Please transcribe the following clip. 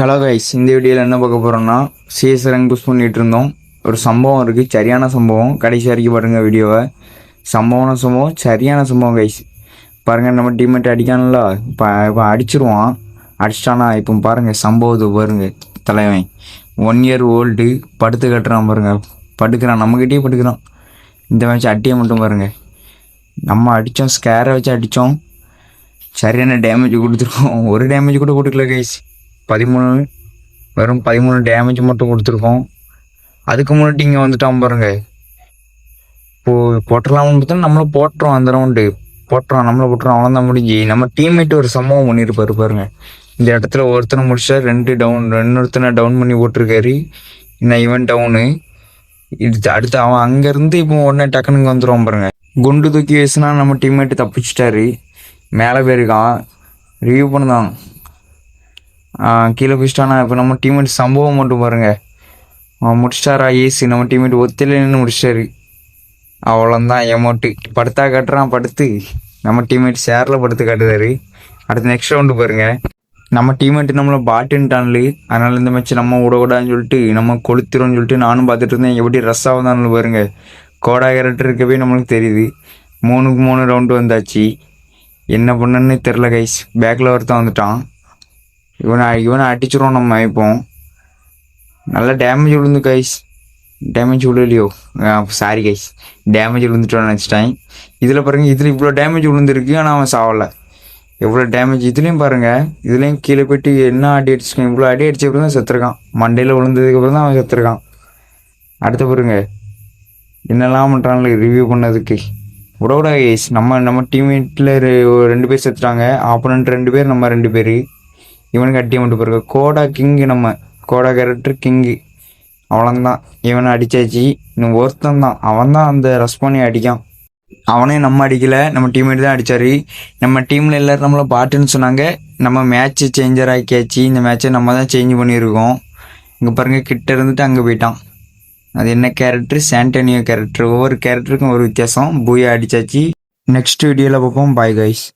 Hello guys, இந்த வீடியோவில் என்ன பார்க்க போகிறோம்னா சிஎஸ் ரேங்க் புஷ் பண்ணிகிட்டு இருந்தோம். ஒரு சம்பவம் இருக்குது, சரியான சம்பவம். கடைசி வரைக்கும் பாருங்கள் வீடியோவை. சம்பவம் சரியான சம்பவம் கைஸ். பாருங்கள், நம்ம டீம்மேட் அடிக்கானல, இப்போ அடிச்சிருவான். அடிச்சிட்டானா இப்போ பாருங்கள் சம்பவத்தை பாருங்கள். தலைவன் 1 year ஓல்டு படுத்து கட்டுறான் பாருங்கள். படுக்கிறான், நம்மக்கிட்டே படுக்கிறான். இந்த மேட்ச் அட்டியை மட்டும் பாருங்கள். நம்ம அடித்தோம், ஸ்கேரை வச்சு அடித்தோம். சரியான டேமேஜ் கொடுத்துருக்கோம். ஒரு டேமேஜ் கூட கொடுக்கல கைஸ். 13 டேமேஜ் மட்டும் கொடுத்துருக்கோம். அதுக்கு முன்னாடி இங்கே வந்துட்டான் பாருங்க. இப்போது போட்டலாம்னு பார்த்தா நம்மளை போட்டுறோம். அந்த ரவுண்டு நம்மளை போட்டுறோம். அவ்வளோதான் முடிஞ்சு. நம்ம டீம்மேட் ஒரு சம்பவம் பண்ணியிருப்பாரு பாருங்க. இந்த இடத்துல ஒருத்தனை முடிச்சா 2 டவுன், இன்னொருத்தனை டவுன் பண்ணி போட்டிருக்காரு. இன்னும் இவன் டவுனு. இது அடுத்து அவன் அங்கேருந்து இப்போ உடனே டக்குனுங்க வந்துடுவான் பாருங்க. குண்டு தூக்கி வீசினா நம்ம டீம்மேட்டு தப்பிச்சிட்டாரு. மேலே போயிருக்கான். ரிவ்யூ பண்ணுதான் கீழே பிடிச்சிட்டானா. இப்போ நம்ம டீம்மேட் சம்பவம் மட்டும் பாருங்கள். அவன் முடிச்சிட்டாரா ஏசி. நம்ம டீம்மேட் ஒத்திலேன்னு முடிச்சிட்டாரு. அவ்வளோந்தான் எமௌண்ட்டு. படுத்தா கட்டுறான். படுத்து நம்ம டீம்மேட் ஷேரில் படுத்து காட்டுதாரு. அடுத்து நெக்ஸ்ட் ரவுண்டு பாருங்கள். நம்ம டீம்மேட்டு நம்மளை பாட்டுன்ட்டான்லு. அதனால் இந்த மேட்ச் நம்ம விடக்கூடாதுன்னு சொல்லிட்டு நம்ம கொளுத்திரோன்னு சொல்லிட்டு நானும் பார்த்துட்டு இருந்தேன். எப்படி ரஸ் ஆகுதான்னு பாருங்கள். கோடா கேரக்டர் இருக்கவே நம்மளுக்கு தெரியுது. 3க்கு 3 ரவுண்டு வந்தாச்சு. என்ன பண்ணுன்னு தெரில கைஸ். பேக்கில் ஒருத்தன் வந்துட்டான். இவனை அடிச்சிடும் நம்ம. இப்போ நல்லா டேமேஜ் விழுந்து கைஸ். டேமேஜ் விழுலையோ, சாரி கைஸ், டேமேஜ் விழுந்துட்டோன்னு நினச்சிட்டேன். இதில் பாருங்கள், இதில் இவ்வளோ டேமேஜ் விழுந்துருக்கு. ஆனால் அவன் சாவலை. எவ்வளோ டேமேஜ் இதுலேயும் பாருங்கள். இதுலேயும் கீழே போய்ட்டு என்ன அடி அடிச்சிருக்கான். இவ்வளோ அடி அடிச்சப்பறம் தான் செத்துருக்கான். மண்டையில் விழுந்ததுக்கப்புறம் தான் அவன் செத்துருக்கான். அடுத்த பாருங்க என்னெல்லாம் பண்ணுறாங்களே ரிவ்யூ பண்ணதுக்கு. விடக்கூடாது கைஸ். நம்ம டீம்மேட்டில் 2 பேர் செத்துட்டாங்க. ஆப்போனண்ட் 2 பேர், நம்ம 2 பேர். இவனுக்கு அட்டியை மட்டும் பாருங்க. கோடா கிங்கு, நம்ம கோடா கேரக்டர் கிங்கு. அவ்வளோந்தான். இவனை அடித்தாச்சு. இன்னும் ஒருத்தன் தான், அவன் தான் அந்த ரஸ் பண்ணி அடிக்கான். அவனே நம்ம அடிக்கலை, நம்ம டீம்மேட் தான் அடித்தார். நம்ம டீமில் எல்லோரும் நம்மளை பாட்டுன்னு சொன்னாங்க. நம்ம மேட்ச்சு சேஞ்சர் ஆக்கியாச்சு. இந்த மேட்ச்சை நம்ம தான் சேஞ்ச் பண்ணியிருக்கோம். இங்கே பாருங்கள், கிட்ட இருந்துட்டு அங்கே போயிட்டான். அது என்ன கேரக்டர்? சாண்டனியோ கேரக்டர். ஒவ்வொரு கேரக்டருக்கும் ஒரு வித்தியாசம். பூயா அடித்தாச்சு. நெக்ஸ்ட் வீடியோவில் பார்ப்போம். Bye guys.